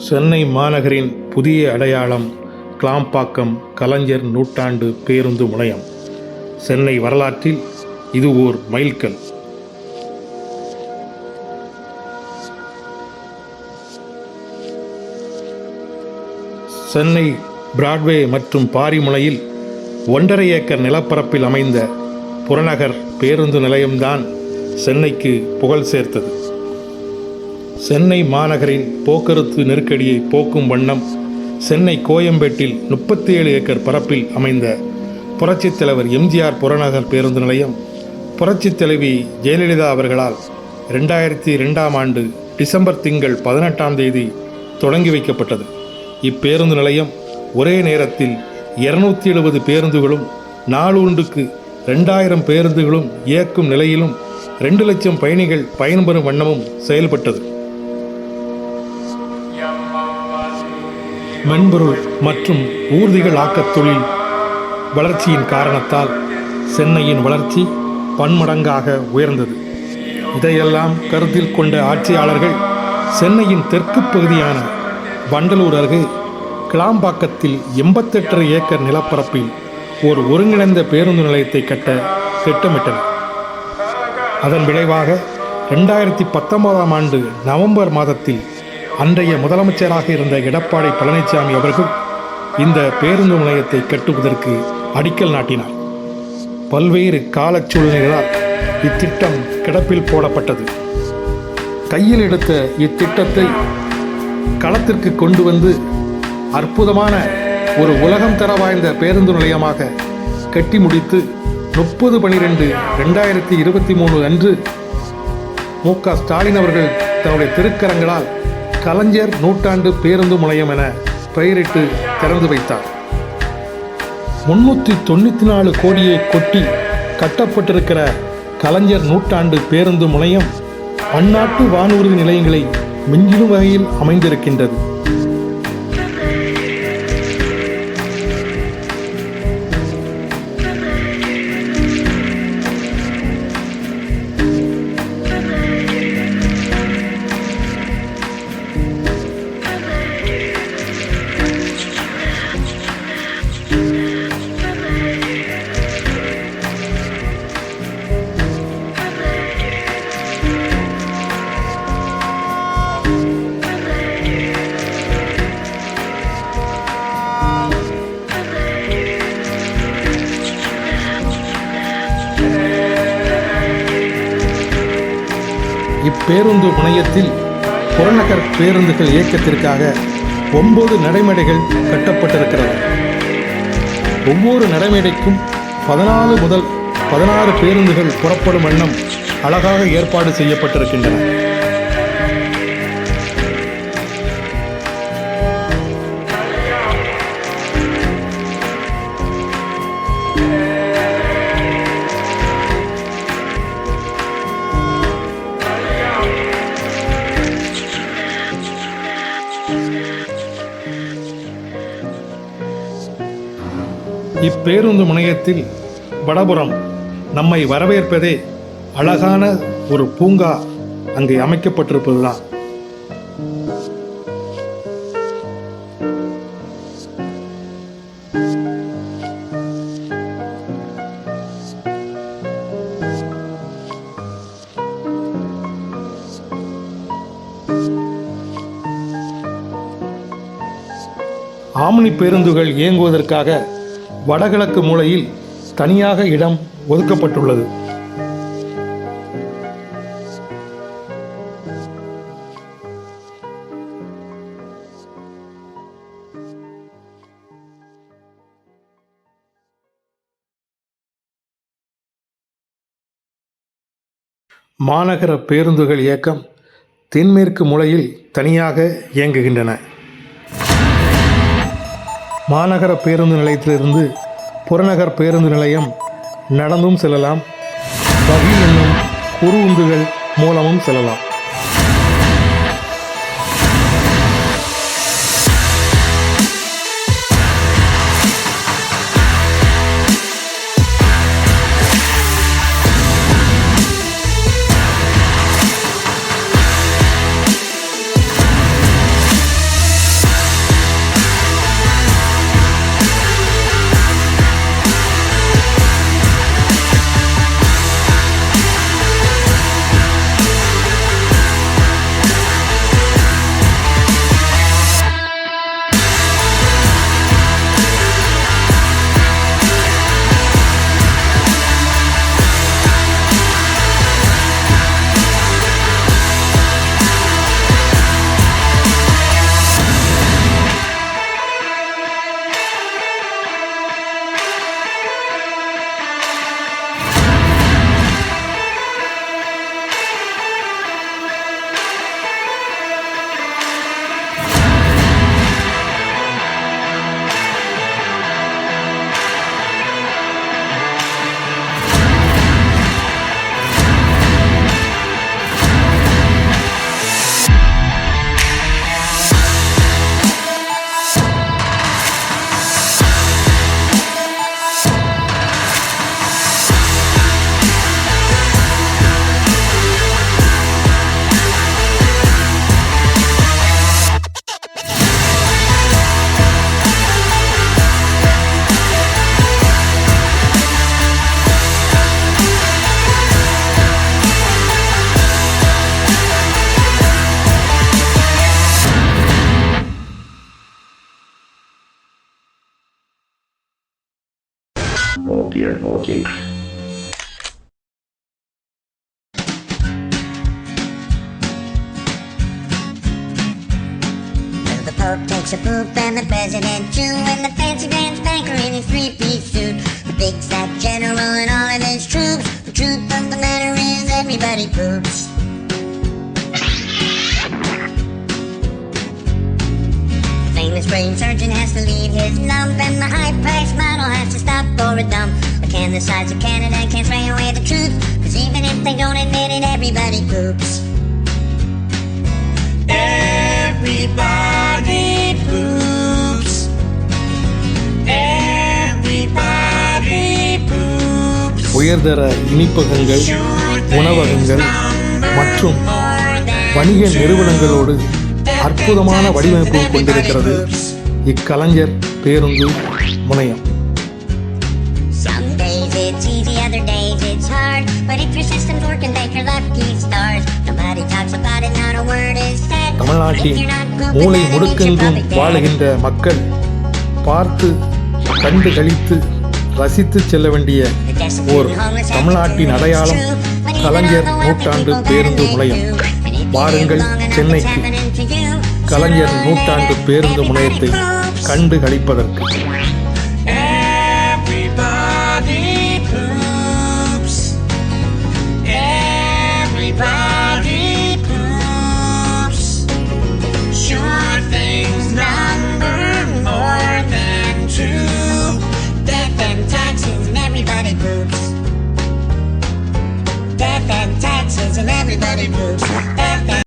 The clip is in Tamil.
சென்னை மாநகரின் புதிய அடையாளம் கிளாம்பாக்கம் கலைஞர் நூற்றாண்டு பேருந்து முனையம். சென்னை வரலாற்றில் இது ஓர் மைல்கல். சென்னை பிராட்வே மற்றும் பாரிமுனையில் 1.5 ஏக்கர் நிலப்பரப்பில் அமைந்த புறநகர் பேருந்து நிலையம்தான் சென்னைக்கு புகழ் சேர்த்தது. சென்னை மாநகரின் போக்குவரத்து நெருக்கடியை போக்கும் வண்ணம் சென்னை கோயம்பேட்டில் 37 ஏக்கர் பரப்பில் அமைந்த புரட்சித் தலைவர் எம்ஜிஆர் புறநகர் பேருந்து நிலையம் புரட்சித் தலைவி ஜெயலலிதா அவர்களால் 2002ஆம் ஆண்டு டிசம்பர் திங்கள் 18ஆம் தேதி தொடங்கி வைக்கப்பட்டது. இப்பேருந்து நிலையம் ஒரே நேரத்தில் 270 பேருந்துகளும் நாளொன்றுக்கு 2000 பேருந்துகளும் இயக்கும் நிலையிலும் 2 லட்சம் பயணிகள் பயன்பெறும் வண்ணமும் செயல்பட்டது. மென்பொருள் மற்றும் ஊர்திகள் ஆக்கத் தொழில் வளர்ச்சியின் காரணத்தால் சென்னையின் வளர்ச்சி பன்மடங்காக உயர்ந்தது. இதையெல்லாம் கருத்தில் கொண்ட ஆட்சியாளர்கள் சென்னையின் தெற்கு பகுதியான வண்டலூர் அருகே கிளாம்பாக்கத்தில் 88 ஏக்கர் நிலப்பரப்பில் ஒரு ஒருங்கிணைந்த பேருந்து நிலையத்தை கட்ட திட்டமிட்டனர். அதன் விளைவாக 2019ஆம் ஆண்டு நவம்பர் மாதத்தில் அன்றைய முதலமைச்சராக இருந்த எடப்பாடி பழனிசாமி அவர்கள் இந்த பேருந்து நிலையத்தை கட்டுவதற்கு அடிக்கல் நாட்டினார். பல்வேறு கால சூழ்நிலைகளால் இத்திட்டம் கிடப்பில் போடப்பட்டது. கையில் எடுத்த இத்திட்டத்தை களத்திற்கு கொண்டு வந்து அற்புதமான ஒரு உலகம் தர வாய்ந்த பேருந்து நிலையமாக கட்டி முடித்து 30/12/2023 அன்று மு.க. ஸ்டாலின் அவர்கள் தன்னுடைய திருக்கரங்களால் கலைஞர் நூற்றாண்டு பேருந்து முனையம் என பெயரிட்டு திறந்து வைத்தார். 394 கோடியை கொட்டி கட்டப்பட்டிருக்கிற கலைஞர் நூற்றாண்டு பேருந்து முனையம் பன்னாட்டு வானூர்தி நிலையங்களை மிஞ்சிடும் வகையில் அமைந்திருக்கின்றது. இப்பேருந்து முனையத்தில் புறநகர் பேருந்துகள் இயக்கத்திற்காக 9 நடைமேடைகள் கட்டப்பட்டிருக்கிறது. ஒவ்வொரு நடைமேடைக்கும் 14 முதல் 16 பேருந்துகள் புறப்படும் வண்ணம் அழகாக ஏற்பாடு செய்யப்பட்டிருக்கின்றன. இப்பேருந்து முனையத்தில் வடபுறம் நம்மை வரவேற்பதே அழகான ஒரு பூங்கா அங்கே அமைக்கப்பட்டிருப்பதுதான். ஆம்னி பேருந்துகள் இயங்குவதற்காக வடகிழக்கு மூலையில் தனியாக இடம் ஒதுக்கப்பட்டுள்ளது. மாநகர பேருந்துகள் இயக்கம் தென்மேற்கு மூலையில் தனியாக இயங்குகின்றன. மாநகர பேருந்து நிலையத்திலிருந்து புறநகர் பேருந்து நிலையம் நடந்தும் செல்லலாம், வகி என்னும் குறு உந்துகள் மூலமும் செல்லலாம். Oh dear, okay. Well, the Pope takes a poop and the President too, and the fancy dance banker in his three-piece suit, the big fat general and all of his troops. The truth of the matter is everybody poops. The famous brain surgeon has to leave his lump, and the high-priced model has to stop for a dump. But can the sides of Canada can't spray away the truth, 'cause even if they don't admit it, everybody poops. Everybody poops. Everybody poops. உயர்தர இனிப்பகங்கள், உணவகங்கள் மற்றும் வணிக நிறுவனங்களோடு அற்புதமான வடிவமைப்பு கொண்டிருக்கிறது இக்கலைஞர் பேருந்து முனையம். Some days it's easy, other days it's hard, but if your system's working, thank your lucky stars. Nobody talks about it, not a word is said. தமிழ்நாட்டின் மூலை முடுக்கெங்கும் வாழுகின்ற மக்கள் பார்த்து கண்டு களித்து ரசித்து செல்ல வேண்டிய ஓர் தமிழ்நாட்டின் அடையாளம் கலைஞர் நூற்றாண்டு பேருந்து முனையம். வாருங்கள் சென்னைக்கு கலைஞர் நூற்றாண்டு பேருந்து முனையத்தை கண்டு களிப்பதற்கு. Everybody poops. Death and taxes and everybody poops.